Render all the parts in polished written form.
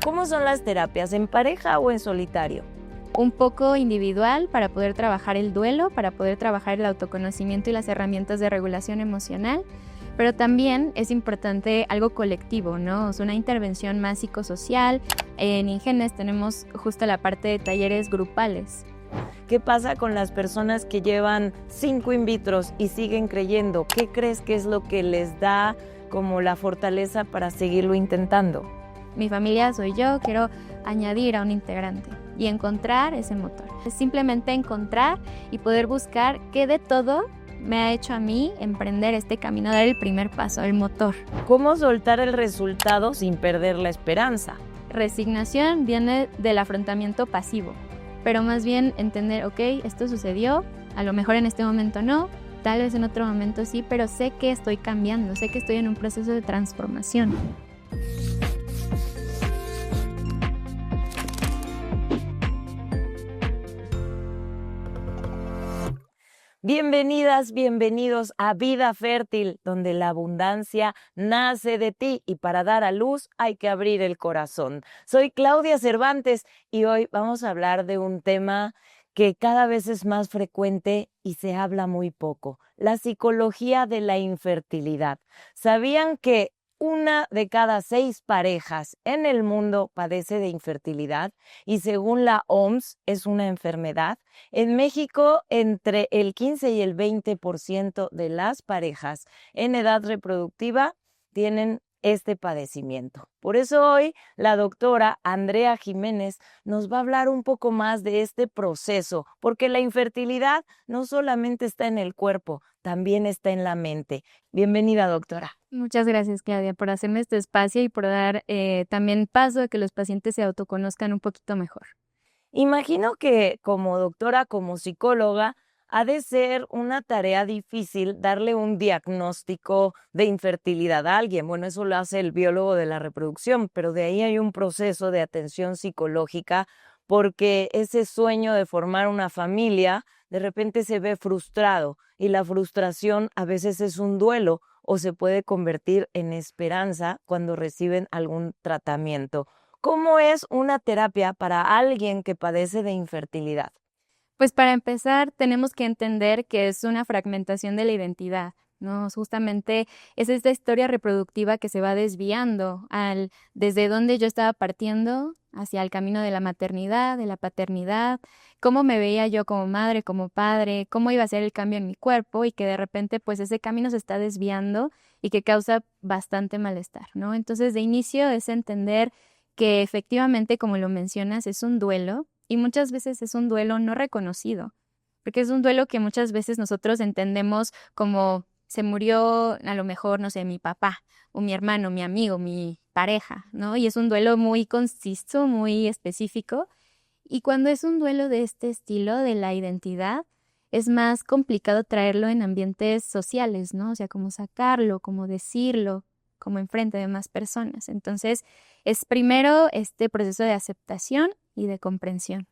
¿Cómo son las terapias? ¿En pareja o en solitario? Un poco individual para poder trabajar el duelo, para poder trabajar el autoconocimiento y las herramientas de regulación emocional, pero también es importante algo colectivo, ¿no? Es una intervención más psicosocial. En Ingenes tenemos justo la parte de talleres grupales. ¿Qué pasa con las personas que llevan 5 in vitros y siguen creyendo? ¿Qué crees que es lo que les da como la fortaleza para seguirlo intentando? Mi familia soy yo, quiero añadir a un integrante y encontrar ese motor. Es simplemente encontrar y poder buscar qué de todo me ha hecho a mí emprender este camino, dar el primer paso, el motor. ¿Cómo soltar el resultado sin perder la esperanza? Resignación viene del afrontamiento pasivo, pero más bien entender, ok, esto sucedió, a lo mejor en este momento no, tal vez en otro momento sí, pero sé que estoy cambiando, sé que estoy en un proceso de transformación. Bienvenidas, bienvenidos a Vida Fértil, donde la abundancia nace de ti y para dar a luz hay que abrir el corazón. Soy Claudia Cervantes y hoy vamos a hablar de un tema que cada vez es más frecuente y se habla muy poco, la psicología de la infertilidad. ¿Sabían que 1 de cada 6 parejas en el mundo padece de infertilidad y según la OMS es una enfermedad? En México, entre el 15 y el 20% de las parejas en edad reproductiva tienen este padecimiento. Por eso hoy la doctora Andrea Jiménez nos va a hablar un poco más de este proceso, porque la infertilidad no solamente está en el cuerpo, también está en la mente. Bienvenida, doctora. Muchas gracias, Claudia, por hacerme este espacio y por dar también paso a que los pacientes se autoconozcan un poquito mejor. Imagino que como doctora, como psicóloga, ha de ser una tarea difícil darle un diagnóstico de infertilidad a alguien. Bueno, eso lo hace el biólogo de la reproducción, pero de ahí hay un proceso de atención psicológica porque ese sueño de formar una familia de repente se ve frustrado y la frustración a veces es un duelo o se puede convertir en esperanza cuando reciben algún tratamiento. ¿Cómo es una terapia para alguien que padece de infertilidad? Pues para empezar, tenemos que entender que es una fragmentación de la identidad, ¿no? Justamente es esta historia reproductiva que se va desviando desde donde yo estaba partiendo hacia el camino de la maternidad, de la paternidad, cómo me veía yo como madre, como padre, cómo iba a ser el cambio en mi cuerpo y que de repente pues ese camino se está desviando y que causa bastante malestar, ¿no? Entonces de inicio es entender que efectivamente, como lo mencionas, es un duelo. Y muchas veces es un duelo no reconocido, porque es un duelo que muchas veces nosotros entendemos como se murió a lo mejor, no sé, mi papá o mi hermano, mi amigo, mi pareja, ¿no? Y es un duelo muy conciso, muy específico. Y cuando es un duelo de este estilo, de la identidad, es más complicado traerlo en ambientes sociales, ¿no? O sea, cómo sacarlo, cómo decirlo, como enfrente de más personas. Entonces, es primero este proceso de aceptación y de comprensión.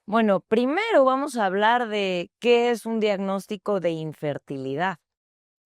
Bueno, primero vamos a hablar de qué es un diagnóstico de infertilidad.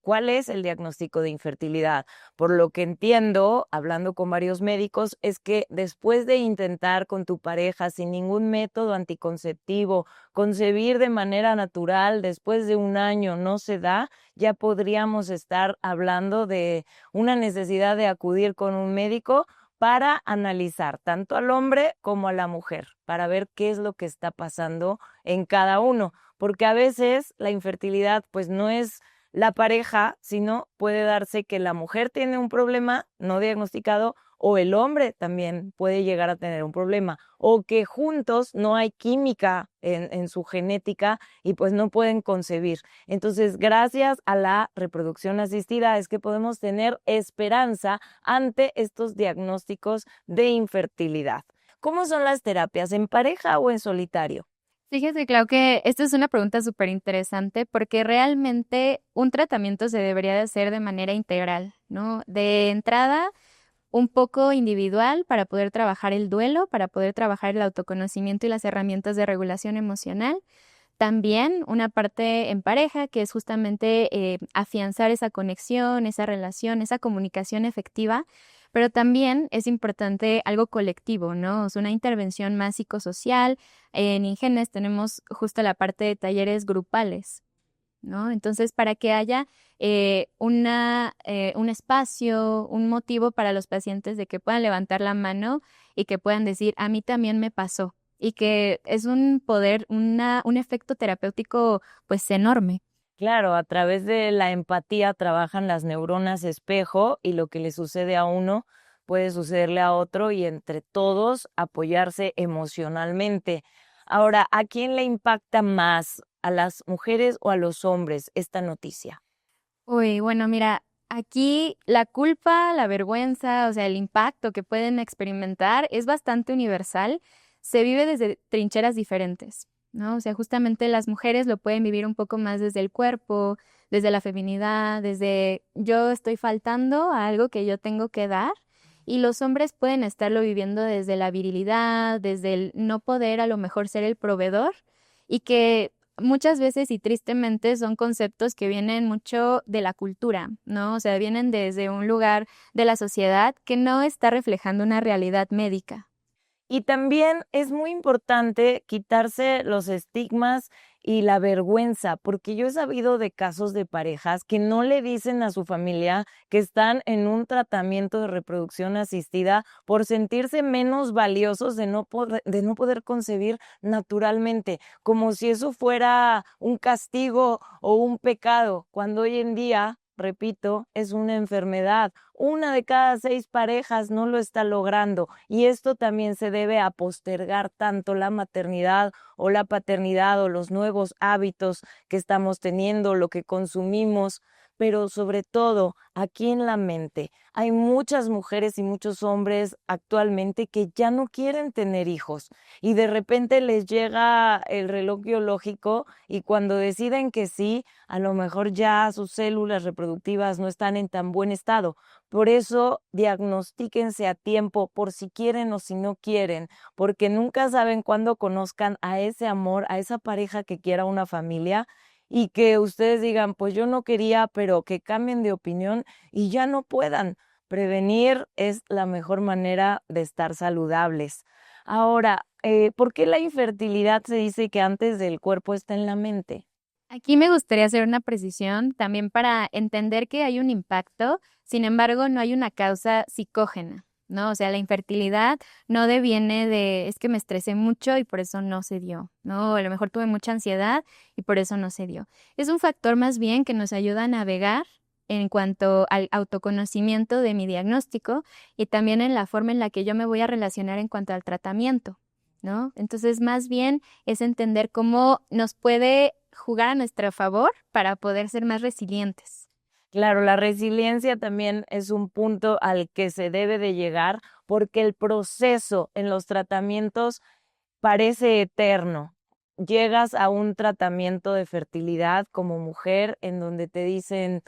¿Cuál es el diagnóstico de infertilidad? Por lo que entiendo, hablando con varios médicos, es que después de intentar con tu pareja sin ningún método anticonceptivo, concebir de manera natural, después de 1 año no se da, ya podríamos estar hablando de una necesidad de acudir con un médico para analizar tanto al hombre como a la mujer, para ver qué es lo que está pasando en cada uno, porque a veces la infertilidad pues no es la pareja, sino puede darse que la mujer tiene un problema no diagnosticado o el hombre también puede llegar a tener un problema o que juntos no hay química en su genética y pues no pueden concebir. Entonces, gracias a la reproducción asistida es que podemos tener esperanza ante estos diagnósticos de infertilidad. ¿Cómo son las terapias? ¿En pareja o en solitario? Fíjese, Clau, que esta es una pregunta súper interesante porque realmente un tratamiento se debería de hacer de manera integral, ¿no? De entrada, un poco individual para poder trabajar el duelo, para poder trabajar el autoconocimiento y las herramientas de regulación emocional. También una parte en pareja, que es justamente afianzar esa conexión, esa relación, esa comunicación efectiva, pero también es importante algo colectivo, ¿no? O sea, una intervención más psicosocial. En Ingenes tenemos justo la parte de talleres grupales, ¿no? Entonces, para que haya un espacio, un motivo para los pacientes de que puedan levantar la mano y que puedan decir, a mí también me pasó, y que es un poder, un efecto terapéutico, pues, enorme. Claro, a través de la empatía trabajan las neuronas espejo y lo que le sucede a uno puede sucederle a otro y entre todos apoyarse emocionalmente. Ahora, ¿a quién le impacta más? ¿A las mujeres o a los hombres esta noticia? Uy, bueno, mira, aquí la culpa, la vergüenza, o sea, el impacto que pueden experimentar es bastante universal. Se vive desde trincheras diferentes, ¿no? O sea, justamente las mujeres lo pueden vivir un poco más desde el cuerpo, desde la feminidad, desde yo estoy faltando a algo que yo tengo que dar. Y los hombres pueden estarlo viviendo desde la virilidad, desde el no poder a lo mejor ser el proveedor y que muchas veces y tristemente son conceptos que vienen mucho de la cultura, ¿no? O sea, vienen desde un lugar de la sociedad que no está reflejando una realidad médica. Y también es muy importante quitarse los estigmas y la vergüenza, porque yo he sabido de casos de parejas que no le dicen a su familia que están en un tratamiento de reproducción asistida por sentirse menos valiosos de no poder concebir naturalmente, como si eso fuera un castigo o un pecado, cuando hoy en día, repito, es una enfermedad. Una de cada 6 parejas no lo está logrando y esto también se debe a postergar tanto la maternidad o la paternidad o los nuevos hábitos que estamos teniendo, lo que consumimos, pero sobre todo aquí en la mente hay muchas mujeres y muchos hombres actualmente que ya no quieren tener hijos y de repente les llega el reloj biológico y cuando deciden que sí, a lo mejor ya sus células reproductivas no están en tan buen estado. Por eso, diagnostíquense a tiempo, por si quieren o si no quieren, porque nunca saben cuándo conozcan a ese amor, a esa pareja que quiera una familia y que ustedes digan, pues yo no quería, pero que cambien de opinión y ya no puedan. Prevenir es la mejor manera de estar saludables. Ahora, ¿por qué la infertilidad se dice que antes del cuerpo está en la mente? Aquí me gustaría hacer una precisión también para entender que hay un impacto, sin embargo, no hay una causa psicógena, ¿no? O sea, la infertilidad no deviene de, es que me estresé mucho y por eso no se dio, ¿no? O a lo mejor tuve mucha ansiedad y por eso no se dio. Es un factor más bien que nos ayuda a navegar en cuanto al autoconocimiento de mi diagnóstico y también en la forma en la que yo me voy a relacionar en cuanto al tratamiento, ¿no? Entonces, más bien es entender cómo nos puede jugar a nuestro favor para poder ser más resilientes. Claro, la resiliencia también es un punto al que se debe de llegar porque el proceso en los tratamientos parece eterno. Llegas a un tratamiento de fertilidad como mujer en donde te dicen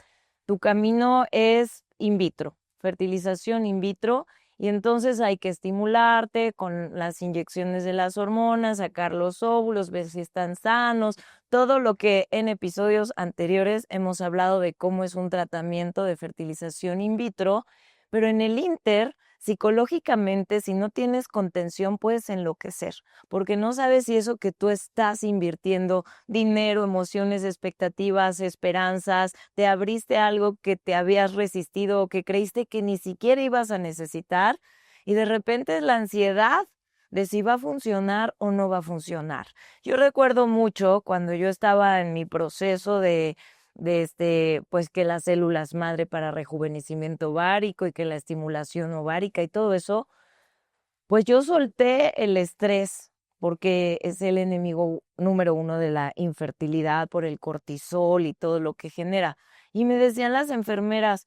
tu camino es in vitro, fertilización in vitro, y entonces hay que estimularte con las inyecciones de las hormonas, sacar los óvulos, ver si están sanos, todo lo que en episodios anteriores hemos hablado de cómo es un tratamiento de fertilización in vitro, pero en el inter, psicológicamente, si no tienes contención, puedes enloquecer, porque no sabes si eso que tú estás invirtiendo, dinero, emociones, expectativas, esperanzas, te abriste a algo que te habías resistido o que creíste que ni siquiera ibas a necesitar, y de repente es la ansiedad de si va a funcionar o no va a funcionar. Yo recuerdo mucho cuando yo estaba en mi proceso pues que las células madre para rejuvenecimiento ovárico y que la estimulación ovárica y todo eso, pues yo solté el estrés porque es el enemigo número uno de la infertilidad por el cortisol y todo lo que genera. Y me decían las enfermeras,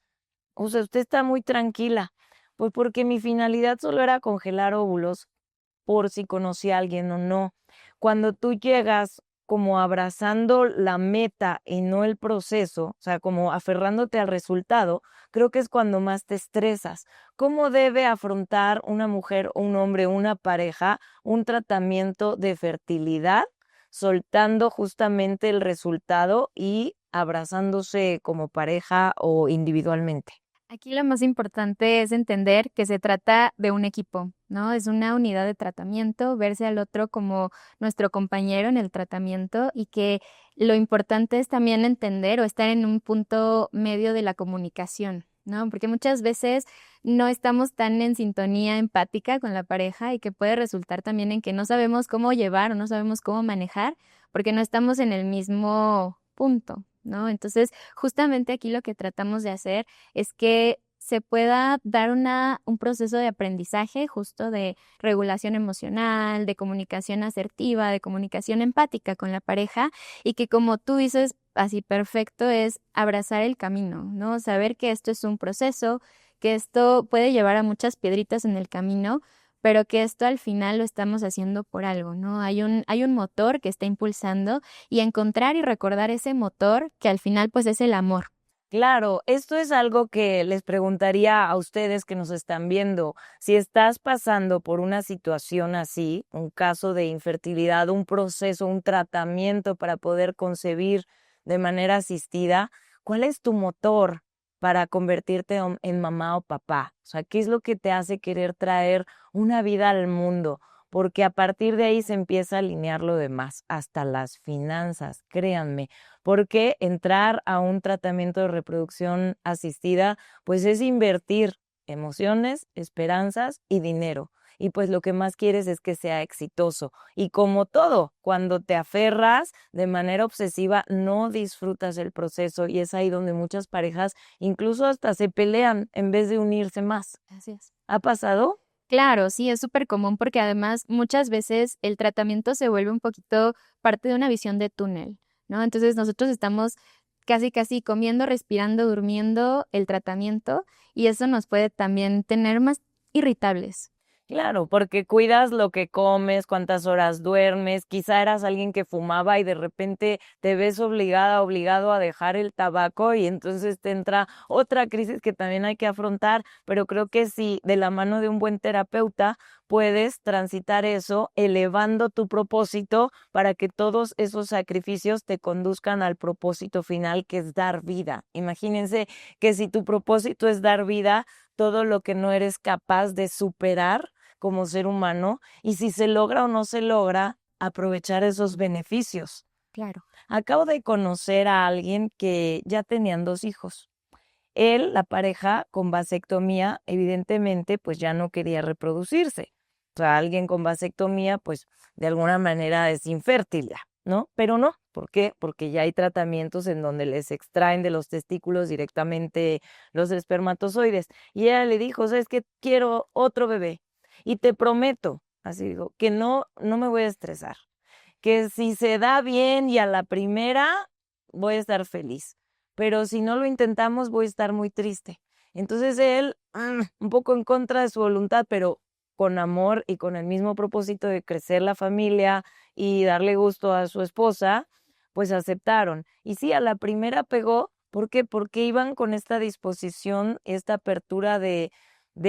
o sea, usted está muy tranquila, pues porque mi finalidad solo era congelar óvulos por si conocí a alguien o no. Cuando tú llegas como abrazando la meta y no el proceso, o sea, como aferrándote al resultado, creo que es cuando más te estresas. ¿Cómo debe afrontar una mujer o un hombre, una pareja, un tratamiento de fertilidad, soltando justamente el resultado y abrazándose como pareja o individualmente? Aquí lo más importante es entender que se trata de un equipo, ¿no? Es una unidad de tratamiento, verse al otro como nuestro compañero en el tratamiento y que lo importante es también entender o estar en un punto medio de la comunicación, ¿no? Porque muchas veces no estamos tan en sintonía empática con la pareja y que puede resultar también en que no sabemos cómo llevar o no sabemos cómo manejar porque no estamos en el mismo punto, ¿no? Entonces, justamente aquí lo que tratamos de hacer es que se pueda dar un proceso de aprendizaje justo de regulación emocional, de comunicación asertiva, de comunicación empática con la pareja y que como tú dices, así perfecto es abrazar el camino, ¿no? Saber que esto es un proceso, que esto puede llevar a muchas piedritas en el camino, pero que esto al final lo estamos haciendo por algo, ¿no? Hay un motor que está impulsando y encontrar y recordar ese motor que al final pues es el amor. Claro, esto es algo que les preguntaría a ustedes que nos están viendo. Si estás pasando por una situación así, un caso de infertilidad, un proceso, un tratamiento para poder concebir de manera asistida, ¿cuál es tu motor para convertirte en mamá o papá? O sea, ¿qué es lo que te hace querer traer una vida al mundo? Porque a partir de ahí se empieza a alinear lo demás, hasta las finanzas, créanme, porque entrar a un tratamiento de reproducción asistida, pues es invertir emociones, esperanzas y dinero. Y pues lo que más quieres es que sea exitoso. Y como todo, cuando te aferras de manera obsesiva, no disfrutas el proceso y es ahí donde muchas parejas incluso hasta se pelean en vez de unirse más. Así es. ¿Ha pasado? Claro, sí, es súper común porque además muchas veces el tratamiento se vuelve un poquito parte de una visión de túnel, ¿no? Entonces nosotros estamos casi, casi comiendo, respirando, durmiendo el tratamiento y eso nos puede también tener más irritables. Claro, porque cuidas lo que comes, cuántas horas duermes, quizá eras alguien que fumaba y de repente te ves obligada, obligado a dejar el tabaco y entonces te entra otra crisis que también hay que afrontar, pero creo que si de la mano de un buen terapeuta puedes transitar eso elevando tu propósito para que todos esos sacrificios te conduzcan al propósito final que es dar vida. Imagínense que si tu propósito es dar vida, todo lo que no eres capaz de superar como ser humano y si se logra o no se logra, aprovechar esos beneficios. Claro. Acabo de conocer a alguien que ya tenían 2 hijos. Él, la pareja, con vasectomía, evidentemente, pues ya no quería reproducirse. O sea, alguien con vasectomía, pues de alguna manera es infértil ya, ¿no? Pero no, ¿por qué? Porque ya hay tratamientos en donde les extraen de los testículos directamente los espermatozoides. Y ella le dijo, ¿sabes qué? Quiero otro bebé. Y te prometo, así digo, que no me voy a estresar, que si se da bien y a la primera voy a estar feliz, pero si no lo intentamos voy a estar muy triste. Entonces él, un poco en contra de su voluntad, pero con amor y con el mismo propósito de crecer la familia y darle gusto a su esposa, pues aceptaron. Y sí, a la primera pegó, ¿por qué? Porque iban con esta disposición, esta apertura de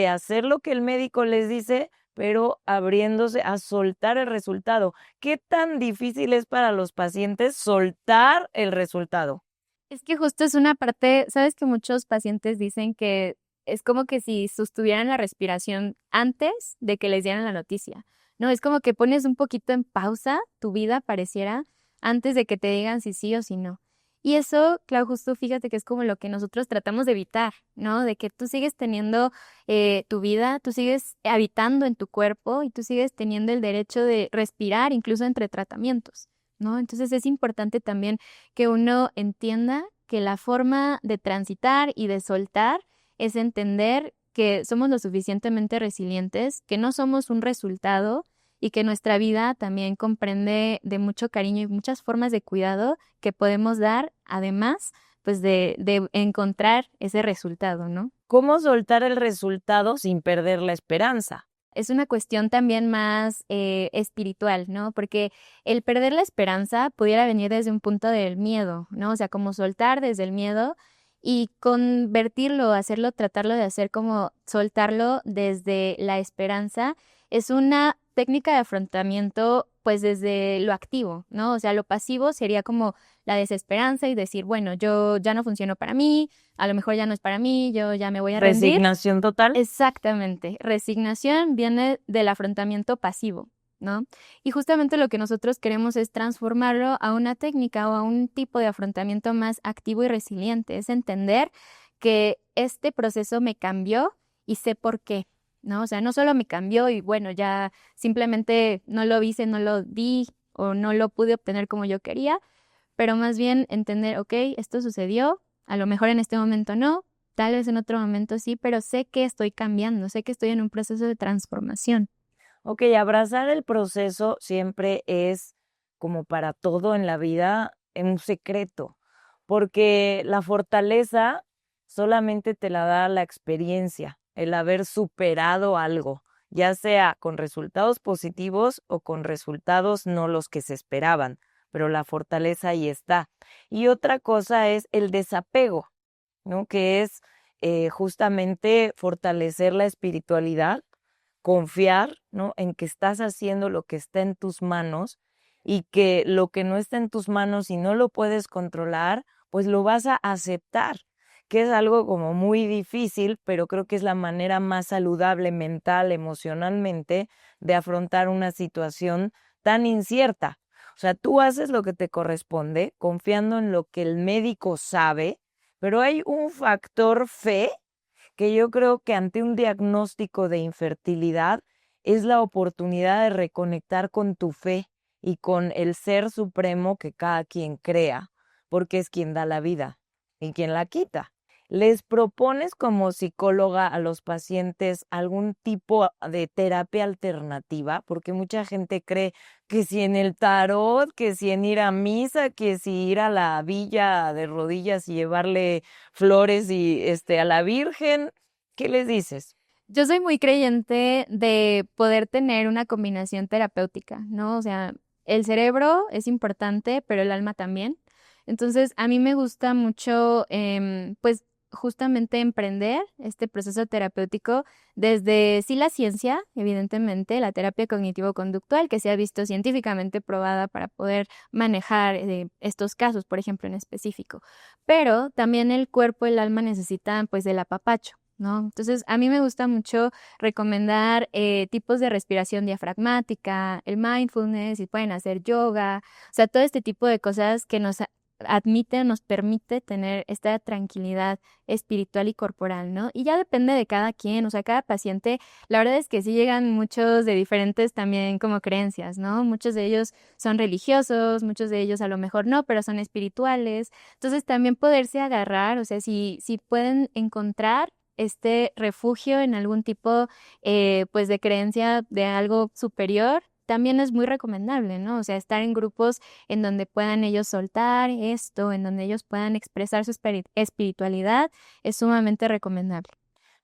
hacer lo que el médico les dice, pero abriéndose a soltar el resultado. ¿Qué tan difícil es para los pacientes soltar el resultado? Es que justo es una parte, sabes que muchos pacientes dicen que es como que si sostuvieran la respiración antes de que les dieran la noticia, ¿no? Es como que pones un poquito en pausa tu vida, pareciera, antes de que te digan si sí o si no. Y eso, claro, justo fíjate que es como lo que nosotros tratamos de evitar, ¿no? De que tú sigues teniendo tu vida, tú sigues habitando en tu cuerpo y tú sigues teniendo el derecho de respirar incluso entre tratamientos, ¿no? Entonces es importante también que uno entienda que la forma de transitar y de soltar es entender que somos lo suficientemente resilientes, que no somos un resultado y que nuestra vida también comprende de mucho cariño y muchas formas de cuidado que podemos dar, además, pues de encontrar ese resultado, ¿no? ¿Cómo soltar el resultado sin perder la esperanza? Es una cuestión también más espiritual, ¿no? Porque el perder la esperanza pudiera venir desde un punto del miedo, ¿no? O sea, como soltar desde el miedo y convertirlo, hacerlo, tratarlo de hacer como soltarlo desde la esperanza, es una técnica de afrontamiento pues desde lo activo, ¿no? O sea, lo pasivo sería como la desesperanza y decir, bueno, yo ya no funciono para mí, a lo mejor ya no es para mí, yo ya me voy a rendir. Resignación total. Exactamente. Resignación viene del afrontamiento pasivo, ¿no? Y justamente lo que nosotros queremos es transformarlo a una técnica o a un tipo de afrontamiento más activo y resiliente. Es entender que este proceso me cambió y sé por qué, ¿no? O sea, no solo me cambió y bueno, ya simplemente no lo hice, no lo di o no lo pude obtener como yo quería, pero más bien entender, ok, esto sucedió, a lo mejor en este momento no, tal vez en otro momento sí, pero sé que estoy cambiando, sé que estoy en un proceso de transformación. Ok, abrazar el proceso siempre es, como para todo en la vida, un secreto, porque la fortaleza solamente te la da la experiencia, el haber superado algo, ya sea con resultados positivos o con resultados no los que se esperaban, pero la fortaleza ahí está. Y otra cosa es el desapego, ¿no? Que es justamente fortalecer la espiritualidad, confiar, ¿no? En que estás haciendo lo que está en tus manos y que lo que no está en tus manos y no lo puedes controlar, pues lo vas a aceptar, que es algo como muy difícil, pero creo que es la manera más saludable mental, emocionalmente, de afrontar una situación tan incierta. O sea, tú haces lo que te corresponde, confiando en lo que el médico sabe, pero hay un factor fe que yo creo que ante un diagnóstico de infertilidad es la oportunidad de reconectar con tu fe y con el ser supremo que cada quien crea, porque es quien da la vida y quien la quita. ¿Les propones como psicóloga a los pacientes algún tipo de terapia alternativa? Porque mucha gente cree que si en el tarot, que si en ir a misa, que si ir a la villa de rodillas y llevarle flores y a la Virgen, ¿qué les dices? Yo soy muy creyente de poder tener una combinación terapéutica, ¿no? O sea, el cerebro es importante, pero el alma también. Entonces, a mí me gusta mucho, pues, justamente emprender este proceso terapéutico desde, sí, la ciencia, evidentemente, la terapia cognitivo-conductual, que se ha visto científicamente probada para poder manejar estos casos, por ejemplo, en específico. Pero también el cuerpo y el alma necesitan, pues, del apapacho, ¿no? Entonces, a mí me gusta mucho recomendar tipos de respiración diafragmática, el mindfulness, y pueden hacer yoga, o sea, todo este tipo de cosas que nos admite, nos permite tener esta tranquilidad espiritual y corporal, ¿no? Y ya depende de cada quien, o sea, cada paciente, la verdad es que sí llegan muchos de diferentes también como creencias, ¿no? Muchos de ellos son religiosos, muchos de ellos a lo mejor no, pero son espirituales. Entonces, también poderse agarrar, o sea, si pueden encontrar este refugio en algún tipo, pues, de creencia de algo superior, también es muy recomendable, ¿no? O sea, estar en grupos en donde puedan ellos soltar esto, en donde ellos puedan expresar su espiritualidad, es sumamente recomendable.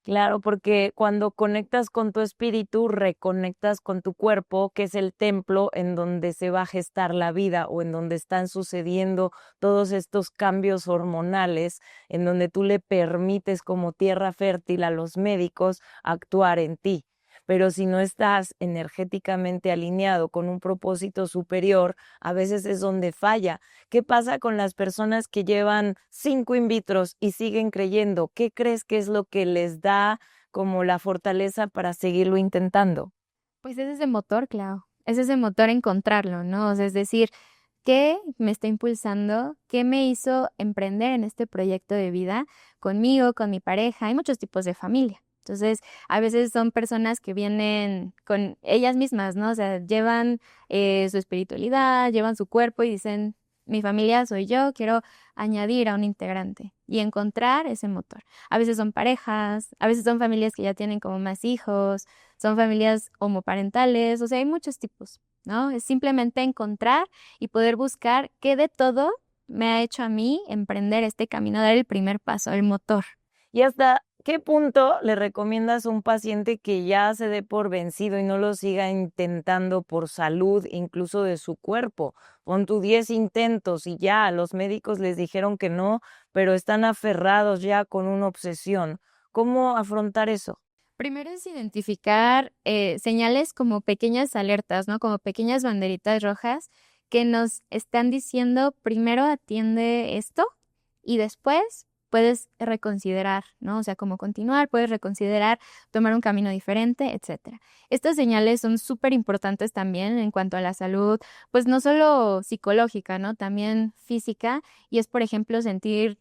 Claro, porque cuando conectas con tu espíritu, reconectas con tu cuerpo, que es el templo en donde se va a gestar la vida o en donde están sucediendo todos estos cambios hormonales, en donde tú le permites como tierra fértil a los médicos actuar en ti. Pero si no estás energéticamente alineado con un propósito superior, a veces es donde falla. ¿Qué pasa con las personas que llevan 5 in vitros y siguen creyendo? ¿Qué crees que es lo que les da como la fortaleza para seguirlo intentando? Pues es ese motor, claro, es ese motor encontrarlo, ¿no? O sea, es decir, ¿qué me está impulsando? ¿Qué me hizo emprender en este proyecto de vida conmigo, con mi pareja? Hay muchos tipos de familia. Entonces, a veces son personas que vienen con ellas mismas, ¿no? O sea, llevan su espiritualidad, llevan su cuerpo y dicen, mi familia soy yo, quiero añadir a un integrante y encontrar ese motor. A veces son parejas, a veces son familias que ya tienen como más hijos, son familias homoparentales, o sea, hay muchos tipos, ¿no? Es simplemente encontrar y poder buscar qué de todo me ha hecho a mí emprender este camino, dar el primer paso, el motor. ¿Y hasta qué punto le recomiendas a un paciente que ya se dé por vencido y no lo siga intentando por salud, incluso de su cuerpo? Pon tú 10 intentos y ya, los médicos les dijeron que no, pero están aferrados ya con una obsesión. ¿Cómo afrontar eso? Primero es identificar señales como pequeñas alertas, ¿no? Como pequeñas banderitas rojas que nos están diciendo, primero atiende esto y después puedes reconsiderar, ¿no? O sea, como continuar, puedes reconsiderar, tomar un camino diferente, etcétera. Estas señales son súper importantes también en cuanto a la salud, pues no solo psicológica, ¿no? También física, y es, por ejemplo, sentir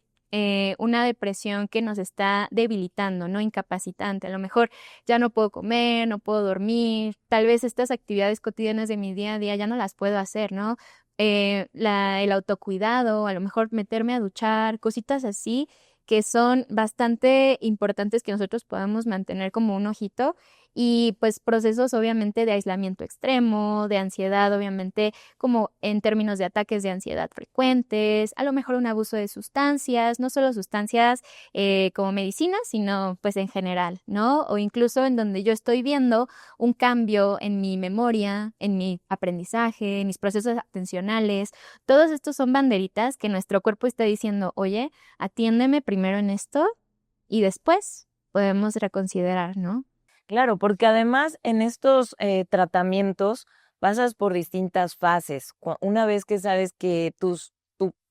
una depresión que nos está debilitando, ¿no? Incapacitante. A lo mejor ya no puedo comer, no puedo dormir, tal vez estas actividades cotidianas de mi día a día ya no las puedo hacer, ¿no? El autocuidado, a lo mejor meterme a duchar, cositas así que son bastante importantes que nosotros podamos mantener como un ojito y pues procesos obviamente de aislamiento extremo, de ansiedad, obviamente como en términos de ataques de ansiedad frecuentes, a lo mejor un abuso de sustancias, no solo sustancias como medicinas, sino pues en general, ¿no? O incluso en donde yo estoy viendo un cambio en mi memoria, en mi aprendizaje, en mis procesos atencionales. Todos estos son banderitas que nuestro cuerpo está diciendo, oye, atiéndeme primero en esto y después podemos reconsiderar, ¿no? Claro, porque además en estos tratamientos pasas por distintas fases. Una vez que sabes que tu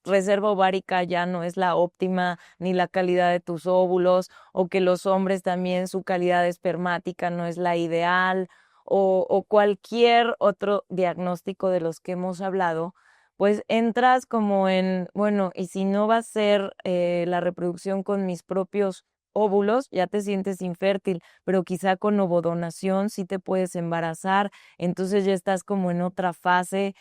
reserva ovárica ya no es la óptima, ni la calidad de tus óvulos, o que los hombres también su calidad espermática no es la ideal, o cualquier otro diagnóstico de los que hemos hablado, pues entras como en, bueno, y si no va a ser la reproducción con mis propios óvulos, ya te sientes infértil, pero quizá con ovodonación sí te puedes embarazar, entonces ya estás como en otra fase,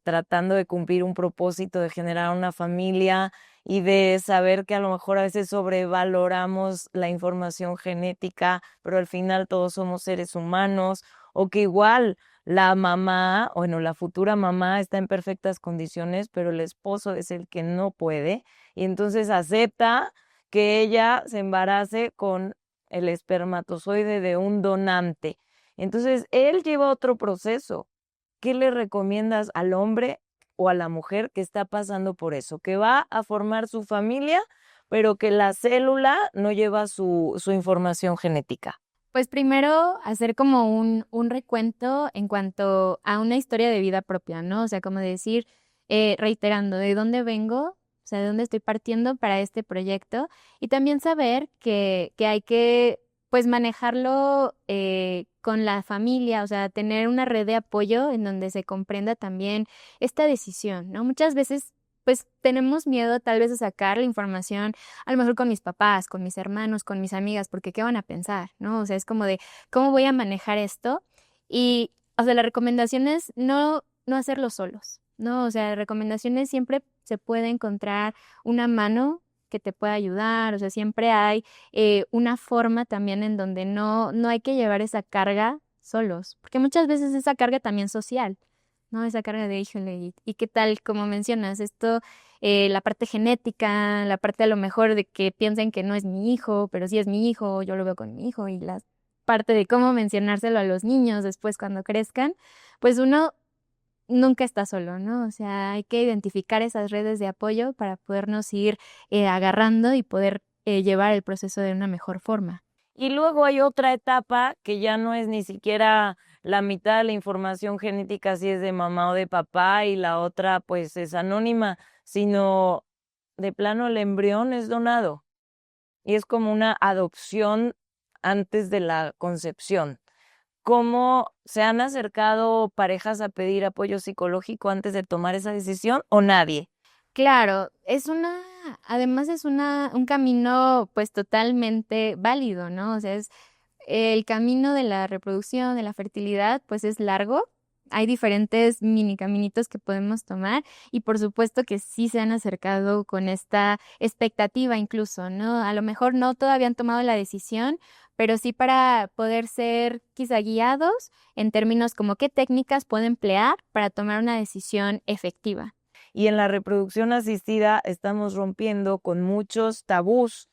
tratando de cumplir un propósito de generar una familia y de saber que a lo mejor a veces sobrevaloramos la información genética, pero al final todos somos seres humanos, o que igual la mamá, bueno, la futura mamá está en perfectas condiciones, pero el esposo es el que no puede, y entonces acepta que ella se embarace con el espermatozoide de un donante. Entonces, él lleva otro proceso. ¿Qué le recomiendas al hombre o a la mujer que está pasando por eso? Que va a formar su familia, pero que la célula no lleva su información genética. Pues primero hacer como un recuento en cuanto a una historia de vida propia, ¿no? O sea, como decir, reiterando, ¿de dónde vengo? O sea, ¿de dónde estoy partiendo para este proyecto? Y también saber que hay que, pues, manejarlo con la familia, o sea, tener una red de apoyo en donde se comprenda también esta decisión, ¿no? Muchas veces, pues, tenemos miedo tal vez de sacar la información a lo mejor con mis papás, con mis hermanos, con mis amigas, porque ¿qué van a pensar?, ¿no? O sea, es como de, ¿cómo voy a manejar esto? Y, o sea, la recomendación es no hacerlo solos, ¿no? O sea, recomendaciones siempre se puede encontrar una mano que te pueda ayudar, o sea, siempre hay una forma también en donde no hay que llevar esa carga solos, porque muchas veces esa carga también social, ¿no? Esa carga de, híjole, ¿y qué tal, como mencionas, esto la parte genética, la parte a lo mejor de que piensen que no es mi hijo, pero sí es mi hijo, yo lo veo con mi hijo, y la parte de cómo mencionárselo a los niños después cuando crezcan, pues uno nunca está solo, ¿no? O sea, hay que identificar esas redes de apoyo para podernos ir agarrando y poder llevar el proceso de una mejor forma. Y luego hay otra etapa que ya no es ni siquiera la mitad de la información genética si es de mamá o de papá y la otra pues es anónima, sino de plano el embrión es donado y es como una adopción antes de la concepción. ¿Cómo se han acercado parejas a pedir apoyo psicológico antes de tomar esa decisión o nadie? Claro, además es un camino pues totalmente válido, ¿no? O sea, es el camino de la reproducción, de la fertilidad, pues es largo. Hay diferentes mini caminitos que podemos tomar y por supuesto que sí se han acercado con esta expectativa incluso, ¿no? A lo mejor no todavía han tomado la decisión, pero sí para poder ser quizá guiados en términos como qué técnicas puede emplear para tomar una decisión efectiva. Y en la reproducción asistida estamos rompiendo con muchos tabús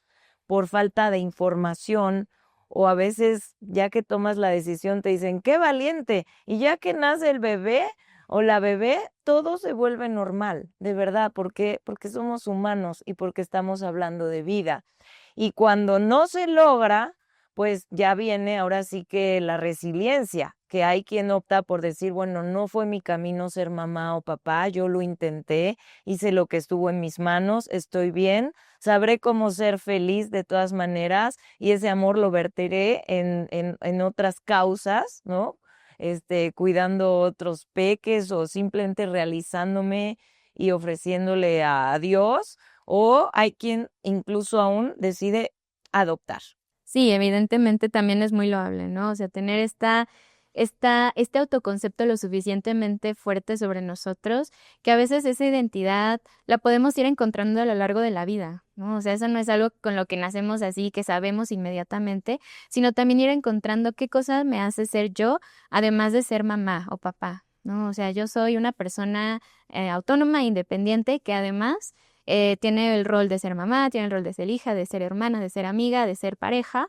por falta de información o a veces ya que tomas la decisión te dicen, qué valiente, y ya que nace el bebé o la bebé, todo se vuelve normal, de verdad, porque somos humanos y porque estamos hablando de vida. Y cuando no se logra, pues ya viene ahora sí que la resiliencia, que hay quien opta por decir, bueno, no fue mi camino ser mamá o papá, yo lo intenté, hice lo que estuvo en mis manos, estoy bien, sabré cómo ser feliz de todas maneras y ese amor lo verteré en otras causas, ¿no? Cuidando otros peques o simplemente realizándome y ofreciéndole a Dios, o hay quien incluso aún decide adoptar. Sí, evidentemente también es muy loable, ¿no? O sea, tener este autoconcepto lo suficientemente fuerte sobre nosotros, que a veces esa identidad la podemos ir encontrando a lo largo de la vida, ¿no? O sea, eso no es algo con lo que nacemos así, que sabemos inmediatamente, sino también ir encontrando qué cosa me hace ser yo, además de ser mamá o papá, ¿no? O sea, yo soy una persona autónoma, independiente, que además tiene el rol de ser mamá, tiene el rol de ser hija, de ser hermana, de ser amiga, de ser pareja,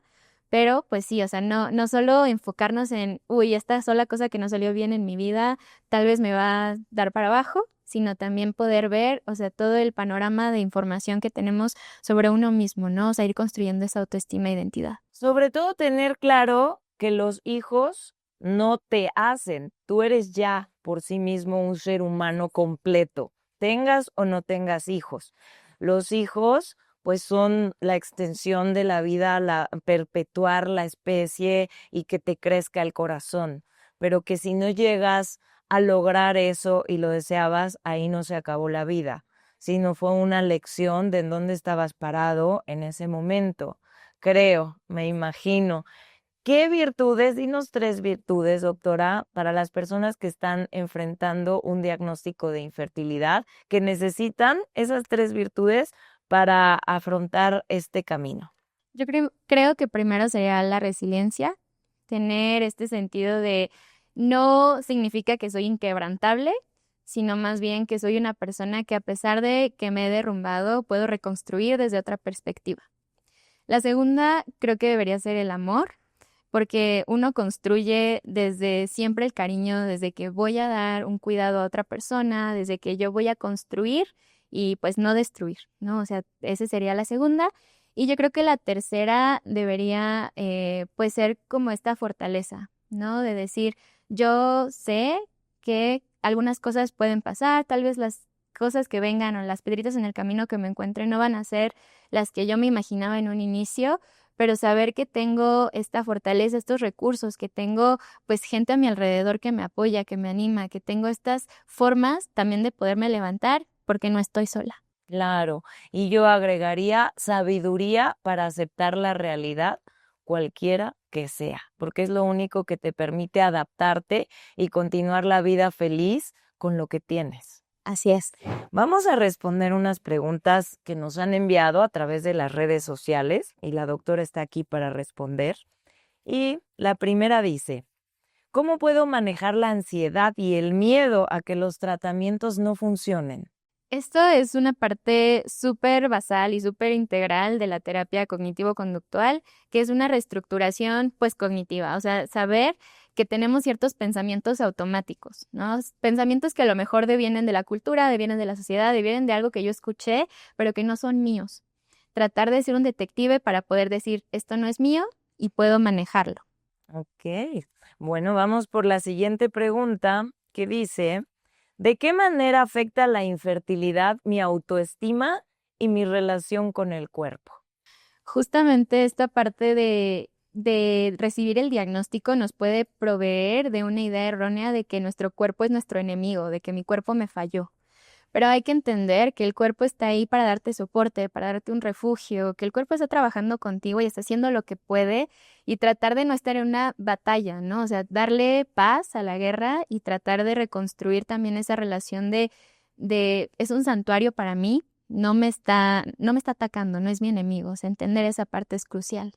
pero pues sí, o sea, no solo enfocarnos en, uy, esta sola cosa que no salió bien en mi vida, tal vez me va a dar para abajo, sino también poder ver, o sea, todo el panorama de información que tenemos sobre uno mismo, ¿no? O sea, ir construyendo esa autoestima e identidad. Sobre todo tener claro que los hijos no te hacen, tú eres ya por sí mismo un ser humano completo, tengas o no tengas hijos. Los hijos pues son la extensión de la vida, la perpetuar la especie y que te crezca el corazón, pero que si no llegas a lograr eso y lo deseabas, ahí no se acabó la vida, sino fue una lección de en dónde estabas parado en ese momento. Creo, me imagino. ¿Qué virtudes, dinos 3 virtudes, doctora, para las personas que están enfrentando un diagnóstico de infertilidad, que necesitan esas 3 virtudes para afrontar este camino? Yo creo que primero sería la resiliencia, tener este sentido de no significa que soy inquebrantable, sino más bien que soy una persona que a pesar de que me he derrumbado, puedo reconstruir desde otra perspectiva. La segunda creo que debería ser el amor, porque uno construye desde siempre el cariño, desde que voy a dar un cuidado a otra persona, desde que yo voy a construir y pues no destruir, ¿no? O sea, esa sería la segunda. Y yo creo que la tercera debería pues ser como esta fortaleza, ¿no? De decir, yo sé que algunas cosas pueden pasar, tal vez las cosas que vengan o las piedritas en el camino que me encuentre no van a ser las que yo me imaginaba en un inicio, pero saber que tengo esta fortaleza, estos recursos, que tengo pues gente a mi alrededor que me apoya, que me anima, que tengo estas formas también de poderme levantar porque no estoy sola. Claro, y yo agregaría sabiduría para aceptar la realidad, cualquiera que sea, porque es lo único que te permite adaptarte y continuar la vida feliz con lo que tienes. Así es. Vamos a responder unas preguntas que nos han enviado a través de las redes sociales y la doctora está aquí para responder. Y la primera dice, ¿cómo puedo manejar la ansiedad y el miedo a que los tratamientos no funcionen? Esto es una parte súper basal y súper integral de la terapia cognitivo-conductual, que es una reestructuración, pues, cognitiva. O sea, saber que tenemos ciertos pensamientos automáticos, ¿no? Pensamientos que a lo mejor devienen de la cultura, devienen de la sociedad, devienen de algo que yo escuché, pero que no son míos. Tratar de ser un detective para poder decir, esto no es mío y puedo manejarlo. Ok, bueno, vamos por la siguiente pregunta que dice, ¿de qué manera afecta la infertilidad mi autoestima y mi relación con el cuerpo? Justamente esta parte de recibir el diagnóstico nos puede proveer de una idea errónea de que nuestro cuerpo es nuestro enemigo, de que mi cuerpo me falló. Pero hay que entender que el cuerpo está ahí para darte soporte, para darte un refugio, que el cuerpo está trabajando contigo y está haciendo lo que puede y tratar de no estar en una batalla, ¿no? O sea, darle paz a la guerra y tratar de reconstruir también esa relación de es un santuario para mí, no me está atacando, no es mi enemigo. O sea, entender esa parte es crucial.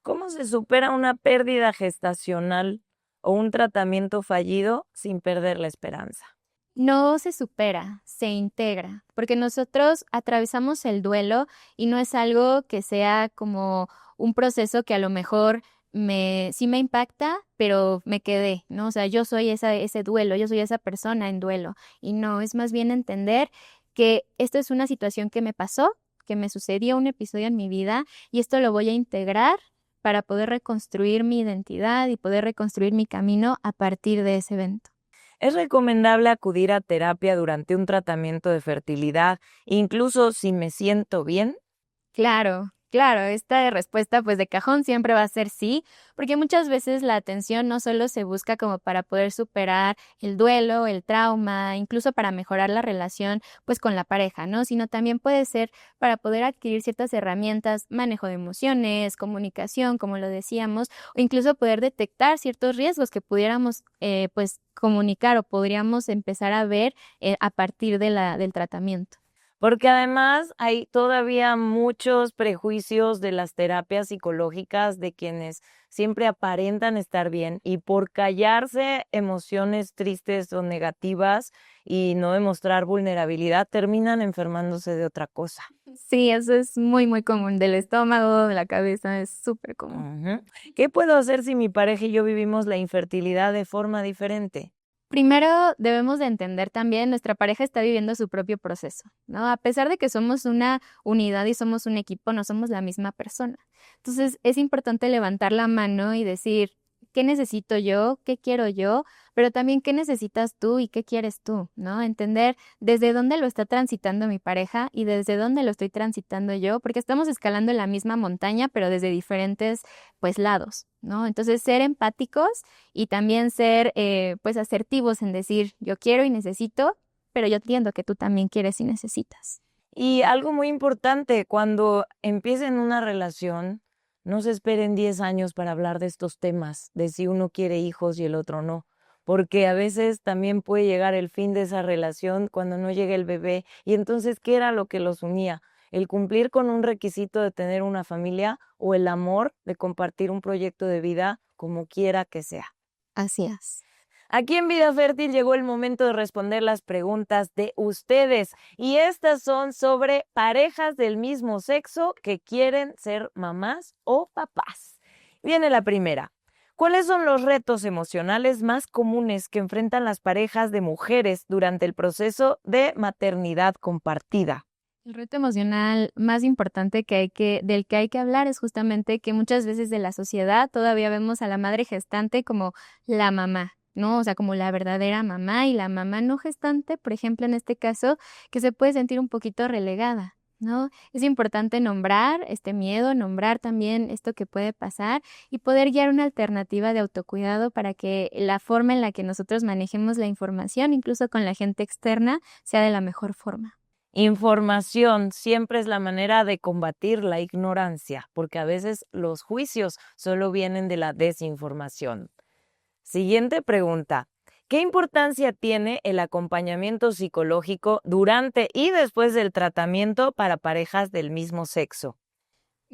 ¿Cómo se supera una pérdida gestacional o un tratamiento fallido sin perder la esperanza? No se supera, se integra, porque nosotros atravesamos el duelo y no es algo que sea como un proceso que a lo mejor sí me impacta, pero me quedé, ¿no? O sea, yo soy ese duelo, yo soy esa persona en duelo. Y no, es más bien entender que esto es una situación que me pasó, que me sucedió un episodio en mi vida y esto lo voy a integrar para poder reconstruir mi identidad y poder reconstruir mi camino a partir de ese evento. ¿Es recomendable acudir a terapia durante un tratamiento de fertilidad, incluso si me siento bien? Claro, esta respuesta pues de cajón siempre va a ser sí, porque muchas veces la atención no solo se busca como para poder superar el duelo, el trauma, incluso para mejorar la relación pues con la pareja, ¿no? Sino también puede ser para poder adquirir ciertas herramientas, manejo de emociones, comunicación, como lo decíamos, o incluso poder detectar ciertos riesgos que pudiéramos pues comunicar o podríamos empezar a ver a partir de del tratamiento. Porque además hay todavía muchos prejuicios de las terapias psicológicas de quienes siempre aparentan estar bien y por callarse emociones tristes o negativas y no demostrar vulnerabilidad terminan enfermándose de otra cosa. Sí, eso es muy, muy común, del estómago, de la cabeza, es súper común. Ujú. ¿Qué puedo hacer si mi pareja y yo vivimos la infertilidad de forma diferente? Primero, debemos de entender también, nuestra pareja está viviendo su propio proceso, ¿no? A pesar de que somos una unidad y somos un equipo, no somos la misma persona. Entonces, es importante levantar la mano y decir, ¿qué necesito yo? ¿Qué quiero yo? Pero también, ¿qué necesitas tú y qué quieres tú? ¿No? Entender desde dónde lo está transitando mi pareja y desde dónde lo estoy transitando yo, porque estamos escalando la misma montaña, pero desde diferentes, pues, lados, ¿no? Entonces, ser empáticos y también ser, pues, asertivos en decir: "Yo quiero y necesito, pero yo entiendo que tú también quieres y necesitas". Y algo muy importante, cuando empiecen una relación, no se esperen 10 años para hablar de estos temas, de si uno quiere hijos y el otro no, porque a veces también puede llegar el fin de esa relación cuando no llega el bebé. Y entonces, ¿qué era lo que los unía? ¿El cumplir con un requisito de tener una familia o el amor de compartir un proyecto de vida como quiera que sea? Así es. Aquí en Vida Fértil llegó el momento de responder las preguntas de ustedes y estas son sobre parejas del mismo sexo que quieren ser mamás o papás. Viene la primera. ¿Cuáles son los retos emocionales más comunes que enfrentan las parejas de mujeres durante el proceso de maternidad compartida? El reto emocional más importante del que hay que hablar es justamente que muchas veces de la sociedad todavía vemos a la madre gestante como la mamá, ¿no? O sea, como la verdadera mamá y la mamá no gestante, por ejemplo, en este caso, que se puede sentir un poquito relegada, ¿no? Es importante nombrar este miedo, nombrar también esto que puede pasar y poder guiar una alternativa de autocuidado para que la forma en la que nosotros manejemos la información, incluso con la gente externa, sea de la mejor forma. Información siempre es la manera de combatir la ignorancia, porque a veces los juicios solo vienen de la desinformación. Siguiente pregunta. ¿Qué importancia tiene el acompañamiento psicológico durante y después del tratamiento para parejas del mismo sexo?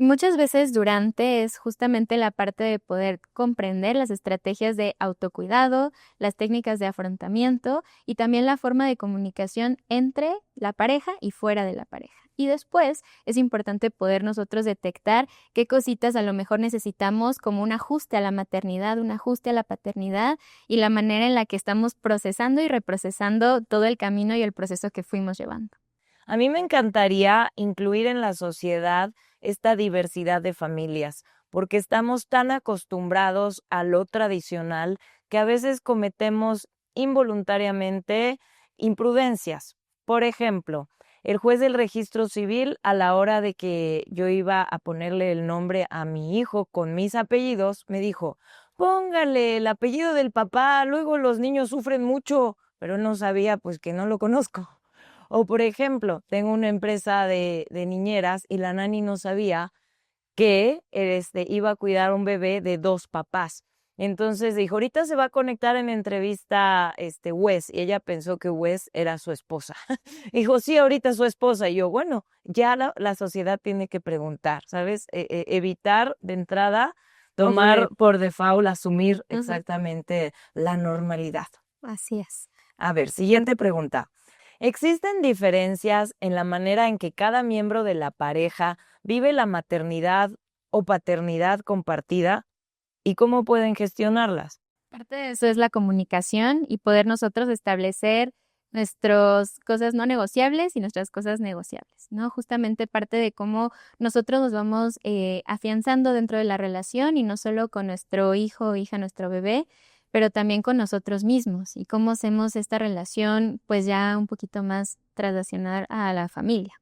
Muchas veces durante es justamente la parte de poder comprender las estrategias de autocuidado, las técnicas de afrontamiento y también la forma de comunicación entre la pareja y fuera de la pareja. Y después es importante poder nosotros detectar qué cositas a lo mejor necesitamos como un ajuste a la maternidad, un ajuste a la paternidad y la manera en la que estamos procesando y reprocesando todo el camino y el proceso que fuimos llevando. A mí me encantaría incluir en la sociedad esta diversidad de familias, porque estamos tan acostumbrados a lo tradicional que a veces cometemos involuntariamente imprudencias. Por ejemplo, el juez del registro civil, a la hora de que yo iba a ponerle el nombre a mi hijo con mis apellidos, me dijo, póngale el apellido del papá, luego los niños sufren mucho, pero él no sabía pues que no lo conozco. O, por ejemplo, tengo una empresa de niñeras y la nani no sabía que iba a cuidar un bebé de 2 papás. Entonces dijo, ahorita se va a conectar en entrevista Wes, y ella pensó que Wes era su esposa. Dijo, sí, ahorita es su esposa. Y yo, bueno, ya la sociedad tiene que preguntar, ¿sabes? Evitar de entrada tomar por default, asumir Ujú. exactamente la normalidad. Así es. A ver, siguiente pregunta. ¿Existen diferencias en la manera en que cada miembro de la pareja vive la maternidad o paternidad compartida y cómo pueden gestionarlas? Parte de eso es la comunicación y poder nosotros establecer nuestras cosas no negociables y nuestras cosas negociables, ¿no? Justamente parte de cómo nosotros nos vamos afianzando dentro de la relación y no solo con nuestro hijo o hija, nuestro bebé, pero también con nosotros mismos y cómo hacemos esta relación pues ya un poquito más traslacionar a la familia.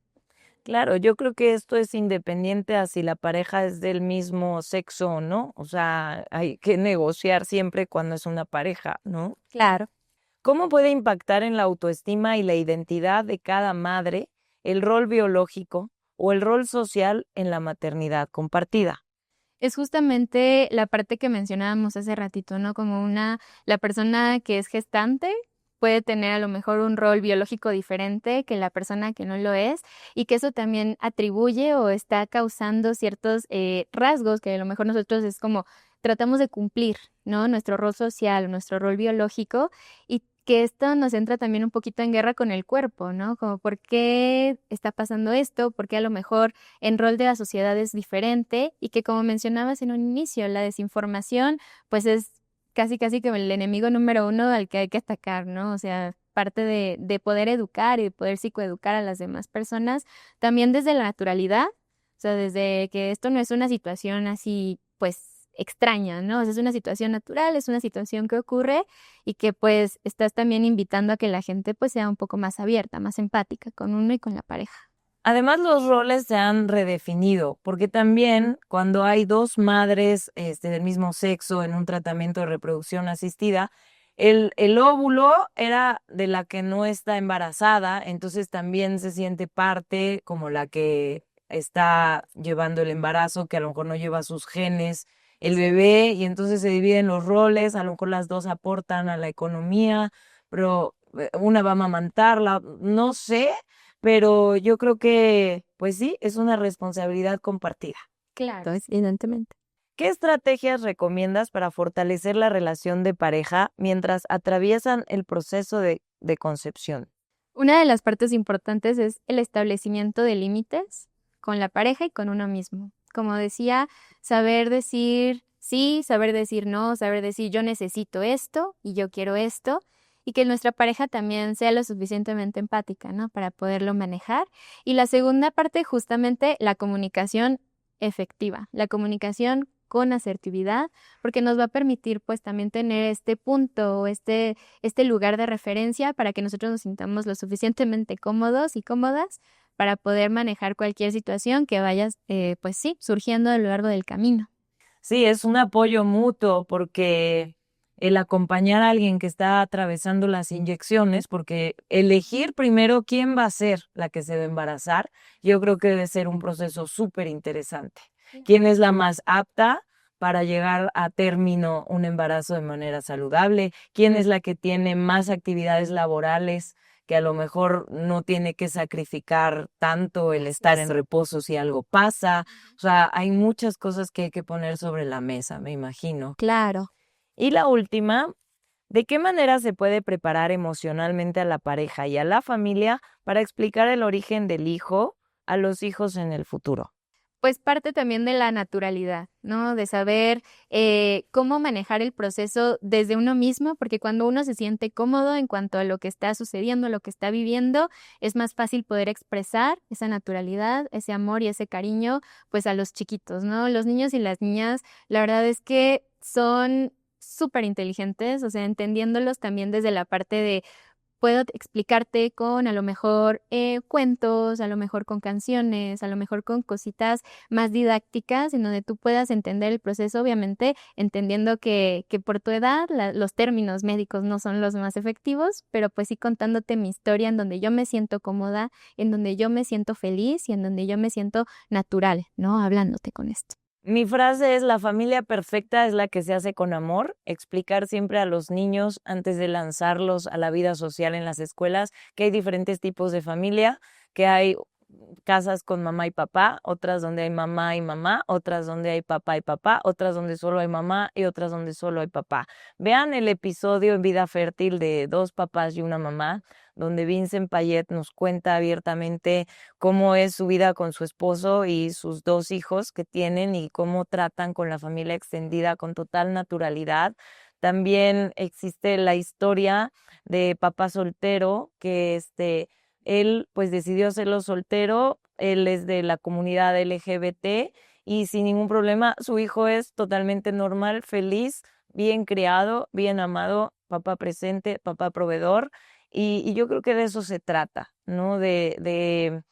Claro, yo creo que esto es independiente a si la pareja es del mismo sexo o no, o sea, hay que negociar siempre cuando es una pareja, ¿no? Claro. ¿Cómo puede impactar en la autoestima y la identidad de cada madre el rol biológico o el rol social en la maternidad compartida? Es justamente la parte que mencionábamos hace ratito, ¿no? Como la persona que es gestante puede tener a lo mejor un rol biológico diferente que la persona que no lo es, y que eso también atribuye o está causando ciertos rasgos que a lo mejor nosotros es como tratamos de cumplir, ¿no? Nuestro rol social, nuestro rol biológico, y que esto nos entra también un poquito en guerra con el cuerpo, ¿no? Como por qué está pasando esto, por qué a lo mejor en rol de la sociedad es diferente y que como mencionabas en un inicio, la desinformación pues es casi casi que el enemigo número uno al que hay que atacar, ¿no? O sea, parte de poder educar y de poder psicoeducar a las demás personas, también desde la naturalidad, o sea, desde que esto no es una situación así pues extraña, ¿no? O sea, es una situación natural, es una situación que ocurre y que pues estás también invitando a que la gente pues sea un poco más abierta, más empática con uno y con la pareja. Además, los roles se han redefinido, porque también cuando hay dos madres del mismo sexo en un tratamiento de reproducción asistida, el óvulo era de la que no está embarazada, entonces también se siente parte como la que está llevando el embarazo, que a lo mejor no lleva sus genes, el bebé, y entonces se dividen los roles, a lo mejor las dos aportan a la economía, pero una va a amamantarla, no sé, pero yo creo que, pues sí, es una responsabilidad compartida. Claro, evidentemente. ¿Qué estrategias recomiendas para fortalecer la relación de pareja mientras atraviesan el proceso de concepción? Una de las partes importantes es el establecimiento de límites con la pareja y con uno mismo. Como decía, saber decir sí, saber decir no, saber decir yo necesito esto y yo quiero esto, y que nuestra pareja también sea lo suficientemente empática, ¿no? Para poderlo manejar. Y la segunda parte, justamente, la comunicación efectiva, la comunicación con asertividad, porque nos va a permitir pues también tener este punto, este lugar de referencia para que nosotros nos sintamos lo suficientemente cómodos y cómodas para poder manejar cualquier situación que vaya, pues sí, surgiendo a lo largo del camino. Sí, es un apoyo mutuo porque el acompañar a alguien que está atravesando las inyecciones, porque elegir primero quién va a ser la que se va a embarazar, yo creo que debe ser un proceso súper interesante. ¿Quién es la más apta para llegar a término un embarazo de manera saludable? ¿Quién es la que tiene más actividades laborales, que a lo mejor no tiene que sacrificar tanto el estar en reposo si algo pasa? O sea, hay muchas cosas que hay que poner sobre la mesa, me imagino. Claro. Y la última, ¿de qué manera se puede preparar emocionalmente a la pareja y a la familia para explicar el origen del hijo a los hijos en el futuro? Pues parte también de la naturalidad, ¿no? De saber cómo manejar el proceso desde uno mismo, porque cuando uno se siente cómodo en cuanto a lo que está sucediendo, lo que está viviendo, es más fácil poder expresar esa naturalidad, ese amor y ese cariño, pues a los chiquitos, ¿no? Los niños y las niñas, la verdad es que son súper inteligentes, o sea, entendiéndolos también desde la parte de puedo explicarte con a lo mejor cuentos, a lo mejor con canciones, a lo mejor con cositas más didácticas en donde tú puedas entender el proceso, obviamente entendiendo que por tu edad los términos médicos no son los más efectivos, pero pues sí contándote mi historia en donde yo me siento cómoda, en donde yo me siento feliz y en donde yo me siento natural, ¿no? Hablándote con esto. Mi frase es: la familia perfecta es la que se hace con amor. Explicar siempre a los niños antes de lanzarlos a la vida social en las escuelas que hay diferentes tipos de familia, que hay casas con mamá y papá, otras donde hay mamá y mamá, otras donde hay papá y papá, otras donde solo hay mamá y otras donde solo hay papá. Vean el episodio en Vida Fértil de Dos papás y una mamá, donde Vincent Payet nos cuenta abiertamente cómo es su vida con su esposo y sus dos hijos que tienen y cómo tratan con la familia extendida con total naturalidad. También existe la historia de papá soltero, que él pues decidió hacerlo soltero, él es de la comunidad LGBT y sin ningún problema, su hijo es totalmente normal, feliz, bien criado, bien amado, papá presente, papá proveedor, y yo creo que de eso se trata, ¿no? De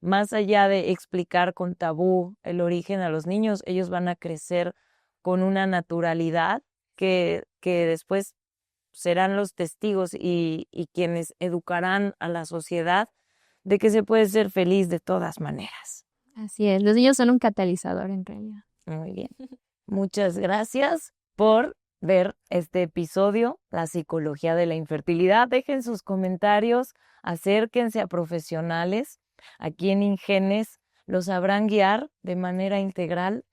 más allá de explicar con tabú el origen a los niños, ellos van a crecer con una naturalidad que después serán los testigos y quienes educarán a la sociedad de que se puede ser feliz de todas maneras. Así es, los niños son un catalizador en realidad. Muy bien. Muchas gracias por ver este episodio, La psicología de la infertilidad. Dejen sus comentarios, acérquense a profesionales. Aquí en Ingenes los sabrán guiar de manera integral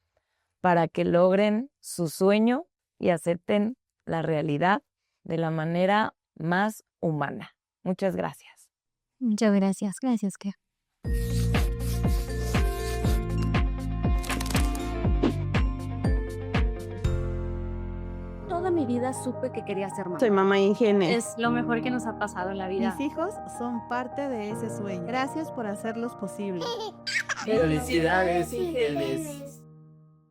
para que logren su sueño y acepten la realidad de la manera más humana. Muchas gracias. Muchas gracias. Gracias, Kia. Toda mi vida supe que quería ser mamá. Soy mamá Ingenes. Es lo mejor que nos ha pasado en la vida. Mis hijos son parte de ese sueño. Gracias por hacerlos posible. Felicidades, Ingenes.